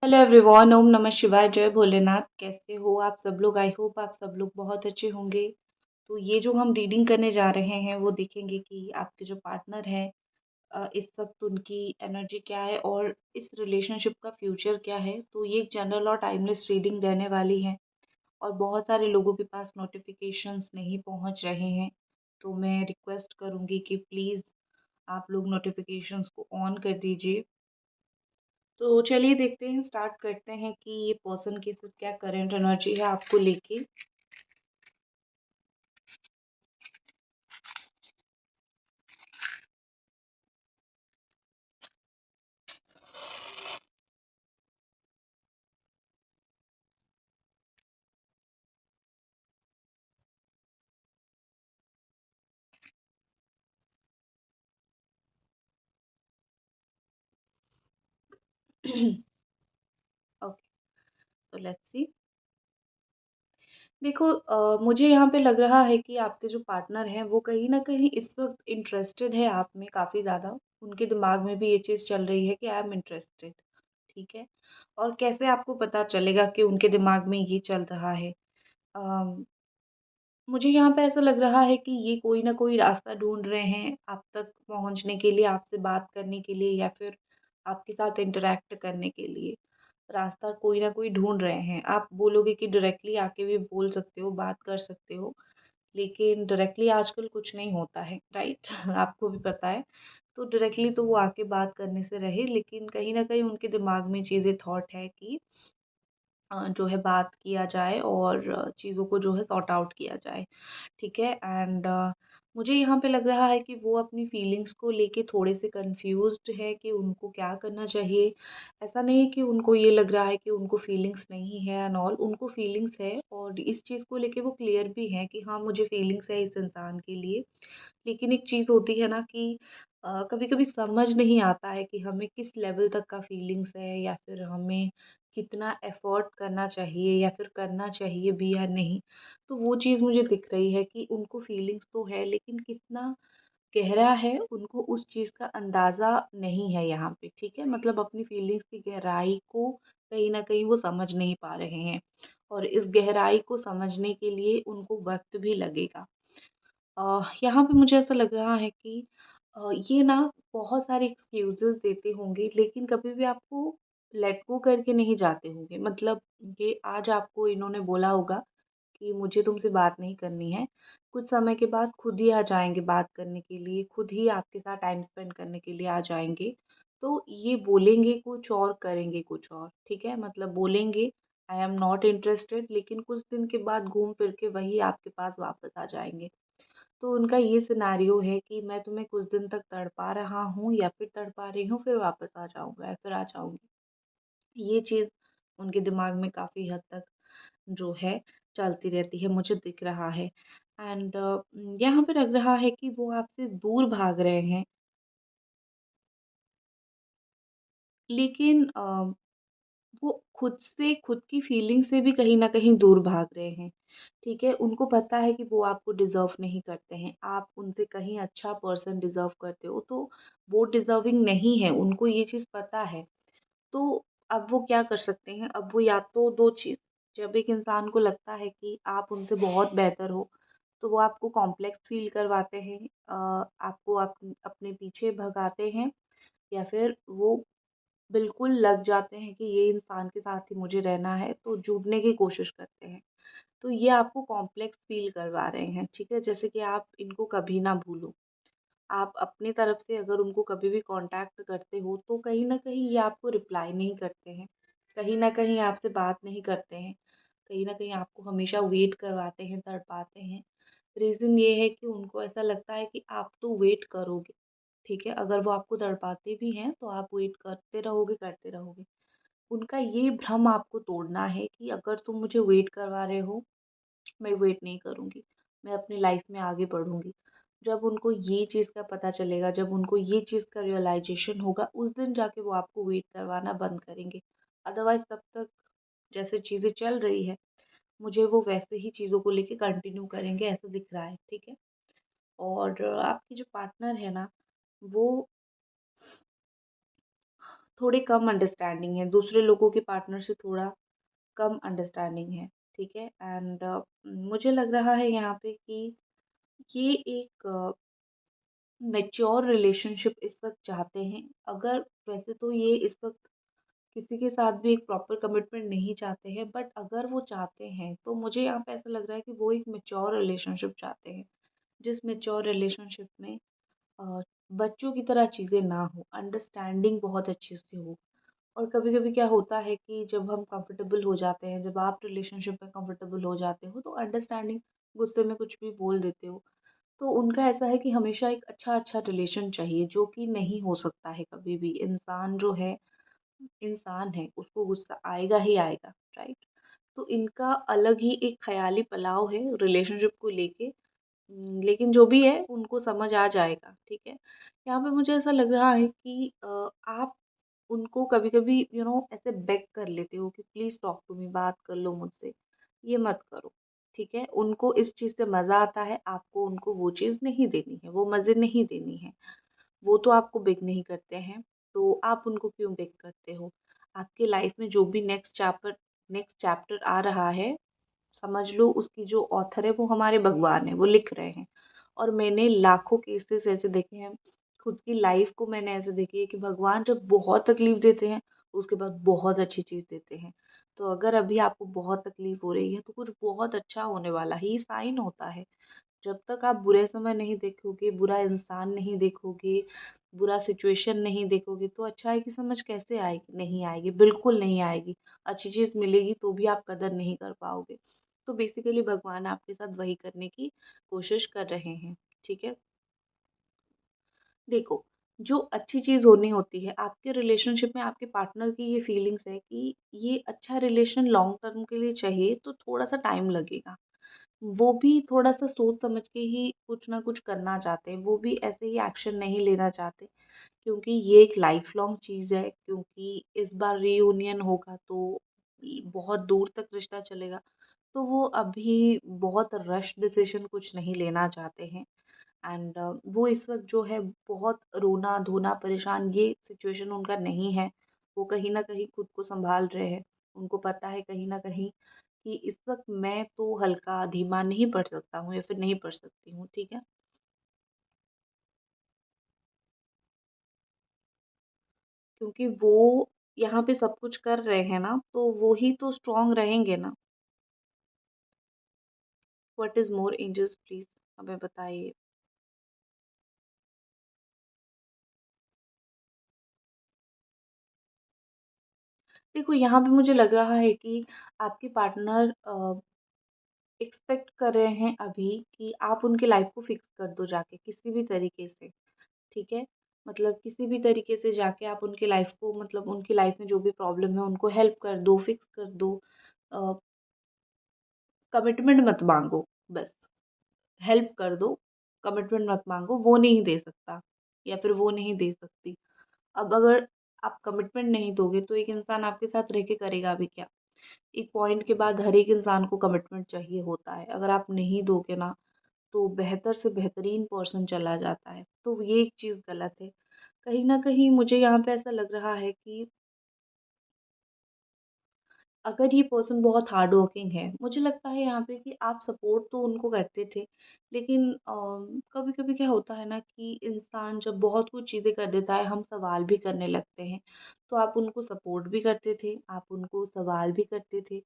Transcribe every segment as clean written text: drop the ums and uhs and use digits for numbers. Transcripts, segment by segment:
Hello everyone, ओम नमः शिवाय, जय भोलेनाथ। कैसे हो आप सब लोग? आई होप आप सब लोग बहुत अच्छे होंगे। तो ये जो हम रीडिंग करने जा रहे हैं वो देखेंगे कि आपके जो पार्टनर हैं इस वक्त उनकी एनर्जी क्या है और इस रिलेशनशिप का फ्यूचर क्या है। तो ये एक जनरल और टाइमलेस रीडिंग रहने वाली है और बहुत सारे लोगों के पास नोटिफिकेशंस नहीं पहुंच रहे हैं। तो मैं रिक्वेस्ट करूंगी कि प्लीज़ आप लोग नोटिफिकेशंस को ऑन कर दीजिए। तो चलिए देखते हैं, स्टार्ट करते हैं कि ये पर्सन की सिर्फ क्या करंट एनर्जी है आपको लेके। ओके, तो लेट्स सी। देखो, मुझे यहाँ पे लग रहा है कि आपके जो पार्टनर हैं वो कहीं ना कहीं इस वक्त इंटरेस्टेड है आप में काफ़ी ज़्यादा। उनके दिमाग में भी ये चीज़ चल रही है कि आई एम इंटरेस्टेड। ठीक है। और कैसे आपको पता चलेगा कि उनके दिमाग में ये चल रहा है? मुझे यहाँ पे ऐसा लग रहा है कि ये कोई ना कोई रास्ता ढूँढ रहे हैं आप तक पहुँचने के लिए, आपसे बात करने के लिए या फिर आपके साथ इंटरैक्ट करने के लिए। रास्ता कोई ना कोई ढूँढ रहे हैं। आप बोलोगे कि डायरेक्टली आके भी बोल सकते हो, बात कर सकते हो, लेकिन डायरेक्टली आजकल कुछ नहीं होता है, राइट? आपको भी पता है। तो डायरेक्टली तो वो आके बात करने से रहे, लेकिन कहीं न कहीं उनके दिमाग में चीज़ें थॉट है कि जो है बात किया जाए और चीज़ों को जो है सॉर्ट आउट किया जाए। ठीक है। एंड मुझे यहाँ पे लग रहा है कि वो अपनी फीलिंग्स को लेके थोड़े से कंफ्यूज्ड है कि उनको क्या करना चाहिए। ऐसा नहीं है कि उनको ये लग रहा है कि उनको फीलिंग्स नहीं है एंड ऑल, उनको फीलिंग्स है और इस चीज़ को लेके वो क्लियर भी हैं कि हाँ, मुझे फीलिंग्स है इस इंसान के लिए। लेकिन एक चीज़ होती है ना कि कभी-कभी समझ नहीं आता है कि हमें किस लेवल तक का फीलिंग्स है या फिर हमें कितना एफ़र्ट करना चाहिए या फिर करना चाहिए भी या नहीं। तो वो चीज़ मुझे दिख रही है कि उनको फीलिंग्स तो है, लेकिन कितना गहरा है उनको उस चीज़ का अंदाज़ा नहीं है यहाँ पे। ठीक है? मतलब अपनी फीलिंग्स की गहराई को कहीं न कहीं वो समझ नहीं पा रहे हैं और इस गहराई को समझने के लिए उनको वक़्त भी लगेगा। यहाँ पे मुझे ऐसा लग रहा है कि ये ना बहुत सारे एक्सक्यूज़ेज़ देते होंगे, लेकिन कभी भी आपको लेट गो करके नहीं जाते होंगे। मतलब ये आज आपको इन्होंने बोला होगा कि मुझे तुमसे बात नहीं करनी है। कुछ समय के बाद खुद ही आ जाएँगे बात करने के लिए, खुद ही आपके साथ टाइम स्पेंड करने के लिए आ जाएँगे। तो ये बोलेंगे कुछ और करेंगे कुछ और, ठीक है? मतलब बोलेंगे आई एम नॉट इंटरेस्टेड, लेकिन कुछ दिन के बाद घूम फिर के वही आपके पास वापस आ जाएँगे। तो उनका ये सिनेरियो है कि मैं तुम्हें कुछ दिन तक तड़पा रहा हूँ या फिर तड़पा रही हूँ, फिर वापस आ जाऊँगा या फिर आ जाऊँगी। ये चीज़ उनके दिमाग में काफ़ी हद तक जो है चलती रहती है, मुझे दिख रहा है। एंड यहाँ पे लग रहा है कि वो आपसे दूर भाग रहे हैं, लेकिन वो खुद से, खुद की फीलिंग से भी कहीं न कहीं दूर भाग रहे हैं। ठीक है? उनको पता है कि वो आपको डिज़र्व नहीं करते हैं। आप उनसे कहीं अच्छा पर्सन डिज़र्व करते हो, तो वो डिज़र्विंग नहीं है, उनको ये चीज़ पता है। तो अब वो क्या कर सकते हैं? अब वो या तो 2 चीज़, जब एक इंसान को लगता है कि आप उनसे बहुत बेहतर हो, तो वो आपको कॉम्प्लेक्स फ़ील करवाते हैं, आपको अपने पीछे भगाते हैं या फिर वो बिल्कुल लग जाते हैं कि ये इंसान के साथ ही मुझे रहना है, तो जुड़ने की कोशिश करते हैं। तो ये आपको कॉम्प्लेक्स फ़ील करवा रहे हैं, ठीक है? जैसे कि आप इनको कभी ना भूलो। आप अपनी तरफ से अगर उनको कभी भी कॉन्टैक्ट करते हो, तो कहीं न कहीं ये आपको रिप्लाई नहीं करते हैं। कहीं न कहीं आपसे बात नहीं करते हैं। कहीं न कहीं आपको हमेशा वेट करवाते हैं, तड़पाते हैं। रीज़न ये है कि उनको ऐसा लगता है कि आप तो वेट करोगे, ठीक है? अगर वो आपको तड़पाते भी हैं, तो आप वेट करते रहोगे, करते रहोगे। उनका ये भ्रम आपको तोड़ना है कि अगर तुम मुझे वेट करवा रहे हो, मैं वेट नहीं करूँगी, मैं अपनी लाइफ में आगे बढ़ूँगी। जब उनको ये चीज़ का पता चलेगा, जब उनको ये चीज़ का रियलाइज़ेशन होगा, उस दिन जाके वो आपको वेट करवाना बंद करेंगे। अदरवाइज़ तब तक जैसे चीज़ें चल रही है, मुझे वो वैसे ही चीज़ों को लेके कंटिन्यू करेंगे, ऐसा दिख रहा है, ठीक है? और आपकी जो पार्टनर है ना, वो थोड़े कम अंडरस्टैंडिंग है, दूसरे लोगों के पार्टनर से थोड़ा कम अंडरस्टैंडिंग है, ठीक है? एंड मुझे लग रहा है यहाँ पे कि ये एक मैच्योर रिलेशनशिप इस वक़्त चाहते हैं। अगर वैसे तो ये इस वक़्त किसी के साथ भी एक प्रॉपर कमिटमेंट नहीं चाहते हैं, बट अगर वो चाहते हैं, तो मुझे यहाँ पे ऐसा लग रहा है कि वो एक मैच्योर रिलेशनशिप चाहते हैं। जिस मैच्योर रिलेशनशिप में अ, बच्चों की तरह चीज़ें ना हो, अंडरस्टैंडिंग बहुत अच्छे से हो। और कभी-कभी क्या होता है कि जब हम कंफर्टेबल हो जाते हैं, जब आप रिलेशनशिप में कंफर्टेबल हो जाते हो, तो अंडरस्टैंडिंग गुस्से में कुछ भी बोल देते हो। तो उनका ऐसा है कि हमेशा एक अच्छा-अच्छा रिलेशन चाहिए, जो कि नहीं हो सकता है कभी भी। इंसान जो है, इंसान है, उसको गुस्सा आएगा ही आएगा, राइट? तो इनका अलग ही एक ख़याली पलाव है रिलेशनशिप को लेके। लेकिन जो भी है उनको समझ आ जाएगा, ठीक है? यहाँ पे मुझे ऐसा लग रहा है कि आप उनको कभी-कभी ऐसे बेग कर लेते हो कि प्लीज़ टॉक टू मी, बात कर लो मुझसे। ये मत करो, ठीक है? उनको इस चीज़ से मज़ा आता है, आपको उनको वो चीज़ नहीं देनी है, वो मज़े नहीं देनी है। वो तो आपको बेग नहीं करते हैं, तो आप उनको क्यों बेग करते हो? आपके लाइफ़ में जो भी नेक्स्ट चैप्टर आ रहा है, समझ लो उसकी जो ऑथर है वो हमारे भगवान हैं, वो लिख रहे हैं। और मैंने लाखों केसेस ऐसे देखे हैं, खुद की लाइफ़ को मैंने ऐसे देखी है कि भगवान जब बहुत तकलीफ़ देते हैं, उसके बाद बहुत अच्छी चीज़ देते हैं। तो अगर अभी आपको बहुत तकलीफ़ हो रही है, तो कुछ बहुत अच्छा होने वाला है, ये साइन होता है। जब तक आप बुरे समय नहीं देखोगे, बुरा इंसान नहीं देखोगे, बुरा सिचुएशन नहीं देखोगे, तो अच्छाई की समझ कैसे आएगी? नहीं आएगी, बिल्कुल नहीं आएगी। अच्छी चीज़ मिलेगी तो भी आप कदर नहीं कर पाओगे। तो बेसिकली भगवान आपके साथ वही करने की कोशिश कर रहे हैं, ठीक है? देखो, जो अच्छी चीज़ होनी होती है, आपके रिलेशनशिप में आपके पार्टनर की ये फीलिंग्स है कि ये अच्छा रिलेशन लॉन्ग टर्म के लिए चाहिए, तो थोड़ा-सा टाइम लगेगा। वो भी थोड़ा-सा सोच समझ के ही कुछ ना कुछ करना चाहते हैं, वो भी ऐसे ही एक्शन नहीं लेना चाहते, क्योंकि ये एक लाइफ लॉन्ग चीज़ है, क्योंकि इस बार रियूनियन होगा तो बहुत दूर तक रिश्ता चलेगा। तो वो अभी बहुत रश डिसीज़न कुछ नहीं लेना चाहते हैं। एंड वो इस वक़्त जो है बहुत रोना-धोना, परेशान, ये सिचुएशन उनका नहीं है। वो कहीं न कहीं खुद को सँभाल रहे हैं। उनको पता है कहीं न कहीं कि इस वक़्त मैं तो हल्का धीमा नहीं पड़ सकता हूँ या फिर नहीं पड़ सकती हूँ, ठीक है? क्योंकि वो यहाँ पे सब कुछ कर रहे हैं ना, तो वो ही तो स्ट्रॉन्ग रहेंगे ना। What is more angels please हमें बताइए। देखो, यहाँ पे मुझे लग रहा है कि आपके पार्टनर एक्सपेक्ट कर रहे हैं अभी कि आप उनकी लाइफ़ को फ़िक्स कर दो जाके किसी भी तरीके से, ठीक है? मतलब किसी भी तरीके से जाके आप उनकी लाइफ़ को, मतलब उनकी लाइफ़ में जो भी प्रॉब्लम है उनको हेल्प कर दो, फ़िक्स कर दो। अ, कमिटमेंट मत माँगो बस, हेल्प कर दो, कमिटमेंट मत माँगो, वो नहीं दे सकता या फिर वो नहीं दे सकती। अब अगर आप कमिटमेंट नहीं दोगे तो एक इंसान आपके साथ रह के करेगा भी क्या? एक पॉइंट के बाद हर एक इंसान को कमिटमेंट चाहिए होता है। अगर आप नहीं दोगे ना, तो बेहतर से बेहतरीन पर्सन चला जाता है। तो ये एक चीज़ गलत है। कहीं न कहीं मुझे यहाँ पे ऐसा लग रहा है कि अगर ये पर्सन बहुत हार्ड वर्किंग है, मुझे लगता है यहाँ पे कि आप सपोर्ट तो उनको करते थे, लेकिन कभी-कभी क्या होता है ना कि इंसान जब बहुत कुछ चीज़ें कर देता है, हम सवाल भी करने लगते हैं। तो आप उनको सपोर्ट भी करते थे, आप उनको सवाल भी करते थे।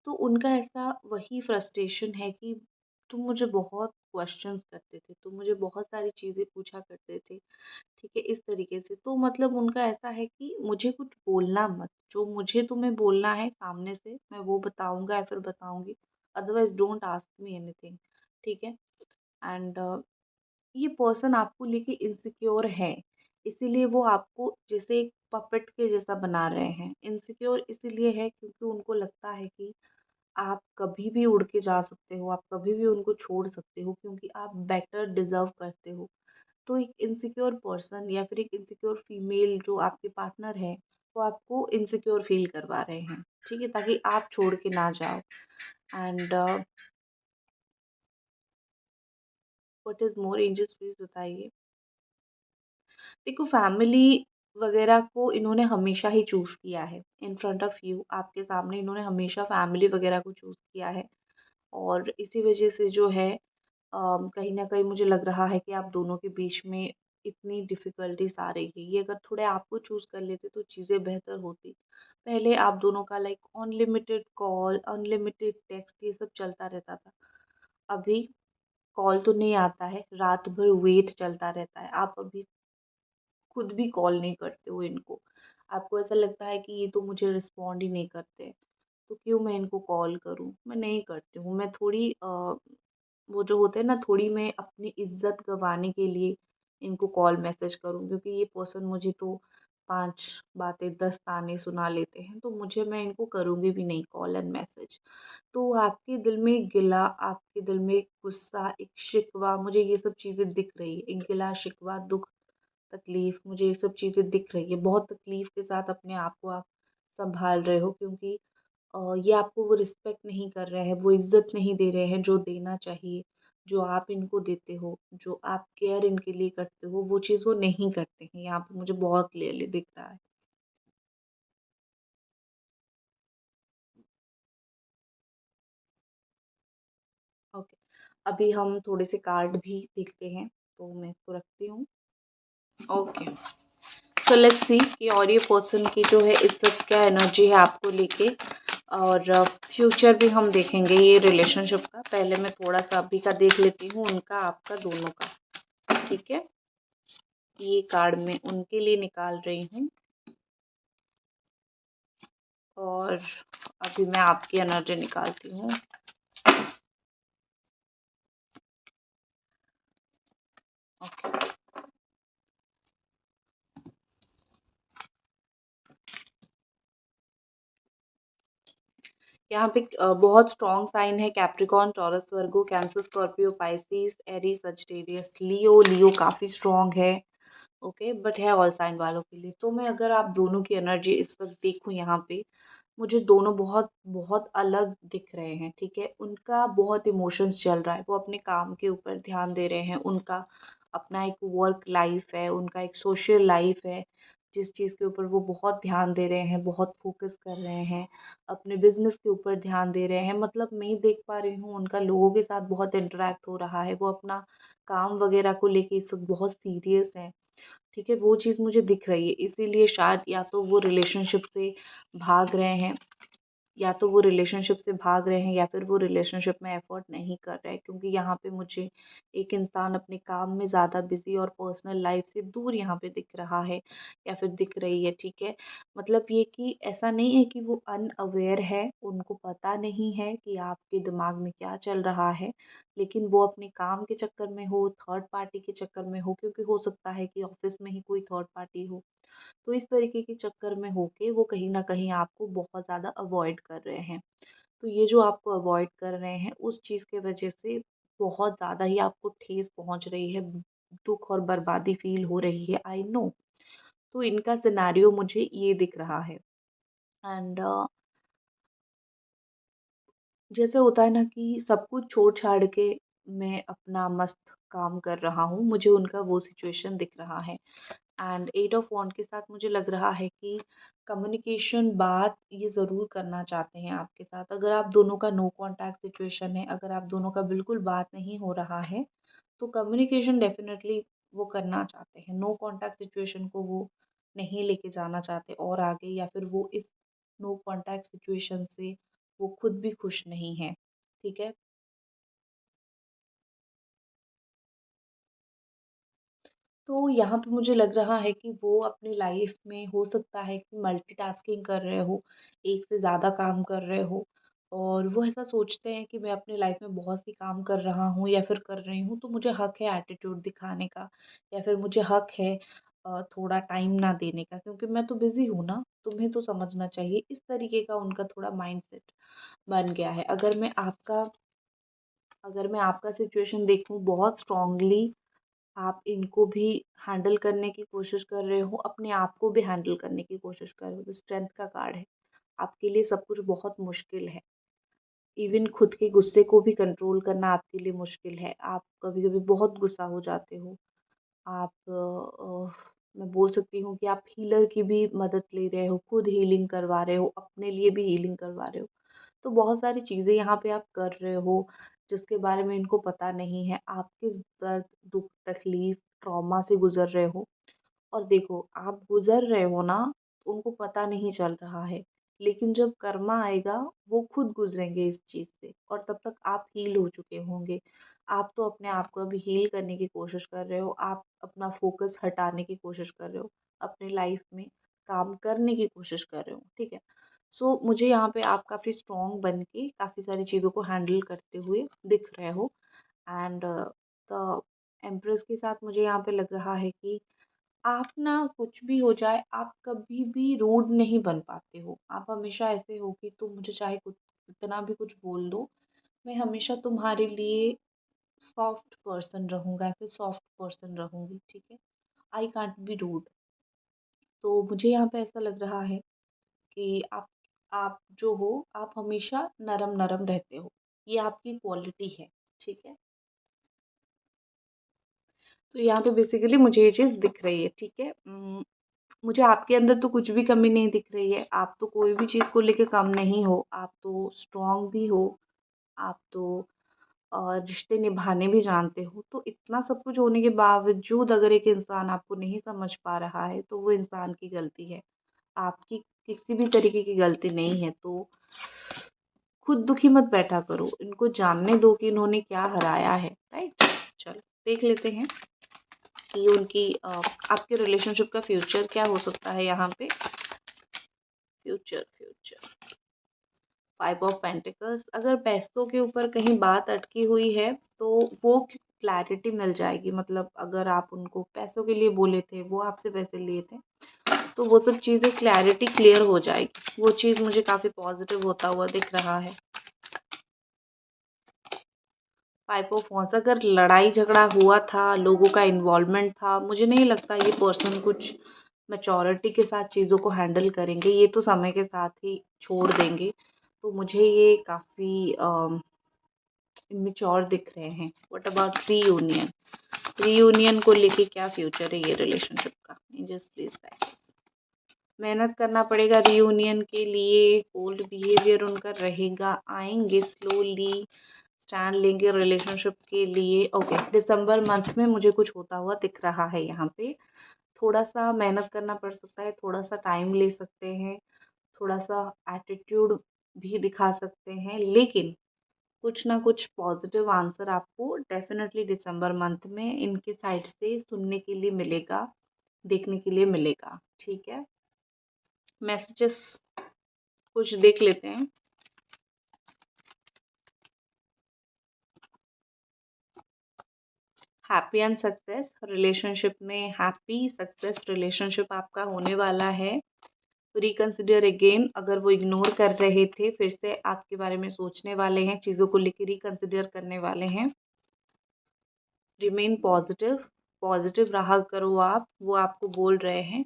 तो उनका ऐसा वही फ्रस्ट्रेशन है कि तुम मुझे बहुत क्वेश्चंस करते थे, तुम मुझे बहुत सारी चीज़ें पूछा करते थे। ठीक है, इस तरीके से। तो मतलब उनका ऐसा है कि मुझे कुछ बोलना मत, जो मुझे तुम्हें बोलना है सामने से मैं वो बताऊँगा या फिर बताऊँगी, otherwise don't ask me anything, ठीक है? एंड ये पर्सन आपको लेके इनसिक्योर है, इसीलिए वो आपको जैसे एक पपेट के जैसा बना रहे हैं। इनसिक्योर इसीलिए है क्योंकि उनको लगता है कि आप कभी भी उड़ के जा सकते हो, आप कभी भी उनको छोड़ सकते हो क्योंकि आप बेटर डिज़र्व करते हो। तो एक इनसिक्योर पर्सन या फिर एक इनसिक्योर फीमेल जो आपके पार्टनर है, वो आपको इनसिक्योर फील करवा रहे हैं, ठीक है? ताकि आप छोड़ के ना जाओ। And what is more angels please बताइए। देखो, फैमिली वगैरह को इन्होंने हमेशा ही चूज़ किया है इन फ्रंट ऑफ यू, आपके सामने इन्होंने हमेशा फैमिली वगैरह को चूज़ किया है। और इसी वजह से जो है कहीं न कहीं मुझे लग रहा है कि आप दोनों के बीच में इतनी डिफ़िकल्टीज़ आ रही है। ये अगर थोड़े आपको चूज़ कर लेते तो चीज़ें बेहतर होती। पहले आप दोनों का like unlimited call, unlimited text ये सब चलता रहता था। अभी कॉल तो नहीं आता है, रात भर वेट चलता रहता है। आप अभी खुद भी कॉल नहीं करते हो इनको। आपको ऐसा लगता है कि ये तो मुझे रिस्पॉन्ड ही नहीं करते, तो क्यों मैं इनको कॉल करूँ? मैं नहीं करती हूँ। मैं थोड़ी वो जो होते हैं ना, थोड़ी मैं अपनी इज़्ज़त गँवाने के लिए इनको कॉल मैसेज करूँ, क्योंकि ये पर्सन मुझे तो 5 बातें 10 ताने सुना लेते हैं, तो मैं इनको करूँगी भी नहीं कॉल एंड मैसेज। तो आपके दिल में एक गिला, आपके दिल में एक गुस्सा, एक शिकवा, मुझे ये सब चीज़ें दिख रही है। एक गिला, शिकवा, दुःख, तकलीफ़, मुझे ये सब चीज़ें दिख रही है। बहुत तकलीफ़ के साथ अपने आप को आप सँभाल रहे हो, क्योंकि ये आपको वो रिस्पेक्ट नहीं कर रहे हैं, वो इज़्ज़त नहीं दे रहे हैं जो देना चाहिए, जो आप इनको देते हो, जो आप केयर इनके लिए करते हो, वो चीज़ वो नहीं करते हैं। यहाँ पे मुझे बहुत क्लियरली दिख रहा है। ओके, अभी हम थोड़े से कार्ड भी देखते हैं, तो मैं इसको रखती हूँ। ओके, सो लेट्स सी कि और ये पर्सन की जो है इस वक़्त क्या एनर्जी है आपको लेके, और फ्यूचर भी हम देखेंगे ये रिलेशनशिप का। पहले मैं थोड़ा-सा अभी का देख लेती हूँ, उनका, आपका, दोनों का, ठीक है? ये कार्ड मैं उनके लिए निकाल रही हूँ, और अभी मैं आपकी एनर्जी निकालती हूँ। ओके, यहाँ पे बहुत स्ट्रॉन्ग साइन है Capricorn, Taurus, Virgo, Cancer, Scorpio, Pisces, Aries, Sagittarius, Leo. Leo काफ़ी स्ट्रॉन्ग है, ओके, बट है ऑल साइन वालों के लिए। तो मैं अगर आप दोनों की एनर्जी इस वक़्त देखूँ यहाँ पे, मुझे दोनों बहुत बहुत अलग दिख रहे हैं, ठीक है? उनका बहुत इमोशंस चल रहा है, वो अपने काम के ऊपर ध्यान दे रहे हैं, उनका अपना एक वर्क लाइफ़ है, उनका एक सोशल लाइफ़ है, जिस चीज़ के ऊपर वो बहुत ध्यान दे रहे हैं, बहुत फ़ोकस कर रहे हैं, अपने बिज़नेस के ऊपर ध्यान दे रहे हैं। मतलब मैं देख पा रही हूँ उनका लोगों के साथ बहुत इंटरैक्ट हो रहा है, वो अपना काम वग़ैरह को लेके इस वक़्त बहुत सीरियस हैं, ठीक है? वो चीज़ मुझे दिख रही है, इसीलिए शायद या तो वो रिलेशनशिप से भाग रहे हैं, या तो वो रिलेशनशिप से भाग रहे हैं, या फिर वो रिलेशनशिप में एफर्ट नहीं कर रहे हैं, क्योंकि यहाँ पे मुझे एक इंसान अपने काम में ज़्यादा बिजी और पर्सनल लाइफ से दूर यहाँ पे दिख रहा है, या फिर दिख रही है, ठीक है? मतलब ये कि ऐसा नहीं है कि वो अनअवेयर है, उनको पता नहीं है कि आपके दिमाग में क्या चल रहा है, लेकिन वो अपने काम के चक्कर में हो, थर्ड पार्टी के चक्कर में हो, क्योंकि हो सकता है कि ऑफिस में ही कोई थर्ड पार्टी हो, तो इस तरीके के चक्कर में होके वो कहीं न कहीं आपको बहुत ज़्यादा अवॉइड कर रहे हैं। तो ये जो आपको अवॉइड कर रहे हैं, उस चीज़ के वजह से बहुत ज़्यादा ही आपको ठेस पहुँच रही है, दुःख और बर्बादी फ़ील हो रही है, आई नो। तो इनका सिनेरियो मुझे ये दिख रहा है, एंड जैसे होता है ना कि सब कुछ छोड़-छाड़ के मैं अपना मस्त काम कर रहा हूँ, मुझे उनका वो सिचुएशन दिख रहा है। एंड 8 ऑफ वॉन्ड के साथ मुझे लग रहा है कि कम्युनिकेशन, बात ये ज़रूर करना चाहते हैं आपके साथ। अगर आप दोनों का नो कॉन्टैक्ट सिचुएशन है, अगर आप दोनों का बिल्कुल बात नहीं हो रहा है, तो कम्युनिकेशन डेफ़िनेटली वो करना चाहते हैं। नो कॉन्टैक्ट सिचुएशन को वो नहीं लेके जाना चाहते और आगे, या फिर वो इस नो कॉन्टैक्ट सिचुएशन से वो खुद भी खुश नहीं हैं, ठीक है? तो यहाँ पे मुझे लग रहा है कि वो अपनी लाइफ में हो सकता है कि मल्टीटास्किंग कर रहे हो, एक से ज़्यादा काम कर रहे हो, और वो ऐसा सोचते हैं कि मैं अपनी लाइफ में बहुत सी काम कर रहा हूँ या फिर कर रही हूँ, तो मुझे हक है एटीट्यूड दिखाने का, या फिर मुझे हक है थोड़ा टाइम ना देने का, क्योंकि मैं तो बिज़ी हूँ ना, तुम्हें तो समझना चाहिए। इस तरीके का उनका थोड़ा माइंडसेट बन गया है। अगर मैं आपका सिचुएशन देखूँ, बहुत स्ट्रांगली आप इनको भी हैंडल करने की कोशिश कर रहे हो, अपने आप को भी हैंडल करने की कोशिश कर रहे हो। तो स्ट्रेंथ का कार्ड है। आपके लिए सब कुछ बहुत मुश्किल है। इवन खुद के गुस्से को भी कंट्रोल करना आपके लिए मुश्किल है। आप कभी-कभी बहुत गुस्सा हो जाते हो। आप मैं बोल सकती हूँ कि आप हीलर की भी मदद ले रहे हो, खुद हीलिंग करवा रहे हो, अपने लिए भी हीलिंग करवा रहे हो। तो बहुत सारी चीज़ें यहाँ पे आप कर रहे हो, जिसके बारे में इनको पता नहीं है। आप किस दर्द, दुःख, तकलीफ़, ट्रॉमा से गुज़र रहे हो। और देखो, आप गुज़र रहे हो ना, तो उनको पता नहीं चल रहा है, लेकिन जब कर्मा आएगा, वो खुद गुज़रेंगे इस चीज़ से, और तब तक आप हील हो चुके होंगे। आप तो अपने आप को अभी हील करने की कोशिश कर रहे हो, आप अपना फ़ोकस हटाने की कोशिश कर रहे हो, अपनी लाइफ़ में काम करने की कोशिश कर रहे हो, ठीक है? सो मुझे यहाँ पे आप काफ़ी स्ट्रॉन्ग बन के काफ़ी सारी चीज़ों को हैंडल करते हुए दिख रहे हो। एंड द एम्प्रेस के साथ मुझे यहाँ पे लग रहा है कि आप ना कुछ भी हो जाए, आप कभी भी रूड नहीं बन पाते हो। आप हमेशा ऐसे हो कि तुम मुझे चाहे कुछ कितना भी कुछ बोल दो, मैं हमेशा तुम्हारे लिए सॉफ्ट पर्सन रहूँगा या फिर सॉफ्ट पर्सन रहूँगी, ठीक है? I can't be rude. तो मुझे यहाँ पे ऐसा लग रहा है कि आप जो हो, आप हमेशा नरम-नरम रहते हो। ये आपकी क्वालिटी है, ठीक है? तो यहाँ पे बेसिकली मुझे ये चीज़ दिख रही है, ठीक है? मुझे आपके अंदर तो कुछ भी कमी नहीं दिख रही है। आप तो कोई भी चीज़ को लेके कम नहीं हो। आप तो स्ट्रॉन्ग भी हो। आप तो रिश्ते निभाने भी जानते हो। तो इतना सब कुछ होने के बावजूद अगर एक इंसान आपको नहीं समझ पा रहा है, तो वो इंसान की गलती है। आपकी किसी भी तरीके की गलती नहीं है। तो खुद दुखी मत बैठा करो। इनको जानने दो कि इन्होंने क्या हराया है, राइट? चलो देख लेते हैं कि उनकी आपके रिलेशनशिप का फ्यूचर क्या हो सकता है यहाँ पे। Future 5 of pentacles. अगर पैसों के ऊपर कहीं बात अटकी हुई है, तो वो क्लैरिटी मिल जाएगी। मतलब अगर आप उनको पैसों के लिए बोले थे, वो आपसे पैसे लिए थे, तो वो सब चीज़ें क्लैरिटी क्लियर हो जाएगी। वो चीज़ मुझे काफ़ी पॉजिटिव होता हुआ दिख रहा है। 5 ऑफ वॉन्ड्स। अगर लड़ाई झगड़ा हुआ था, लोगों का इन्वॉल्वमेंट था, मुझे नहीं लगता ये पर्सन कुछ मैच्योरिटी के साथ चीज़ों को हैंडल करेंगे। ये तो समय के साथ ही छोड़ देंगे। तो मुझे ये काफ़ी इमेच्योर दिख रहे हैं। What about reunion? रीयूनियन को लेके क्या फ्यूचर है ये रिलेशनशिप का? Just please guys. मेहनत करना पड़ेगा रीयूनियन के लिए। कोल्ड बिहेवियर उनका रहेगा। आएंगे स्लोली, स्टैंड लेंगे रिलेशनशिप के लिए। ओके, दिसंबर मंथ में मुझे कुछ होता हुआ दिख रहा है यहाँ पे। थोड़ा सा मेहनत करना पड़ सकता है, थोड़ा सा टाइम ले सकते हैं, थोड़ा सा एटीट्यूड भी दिखा सकते हैं, लेकिन कुछ ना कुछ पॉजिटिव आंसर आपको डेफिनेटली दिसंबर मंथ में इनके साइड से सुनने के लिए मिलेगा, देखने के लिए मिलेगा, ठीक है? मैसेजेस कुछ देख लेते हैं। हैप्पी एंड सक्सेस रिलेशनशिप में, हैप्पी सक्सेस रिलेशनशिप आपका होने वाला है। रिकंसिडर अगेन, अगर वो इग्नोर कर रहे थे, फिर से आपके बारे में सोचने वाले हैं, चीज़ों को लेकर रिकंसिडर करने वाले हैं। रिमेन पॉजिटिव, पॉजिटिव रहा करो आप, वो आपको बोल रहे हैं।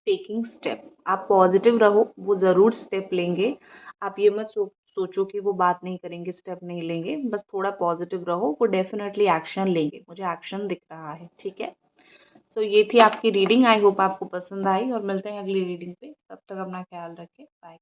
टेकिंग स्टेप, आप पॉजिटिव रहो, वो ज़रूर स्टेप लेंगे। आप ये मत सोचो कि वो बात नहीं करेंगे, स्टेप नहीं लेंगे। बस थोड़ा पॉजिटिव रहो, वो डेफिनेटली एक्शन लेंगे। मुझे एक्शन दिख रहा है, ठीक है? सो ये थी आपकी रीडिंग। आई होप आपको पसंद आई, और मिलते हैं अगली रीडिंग पे। तब तक अपना ख्याल रखें। बाय।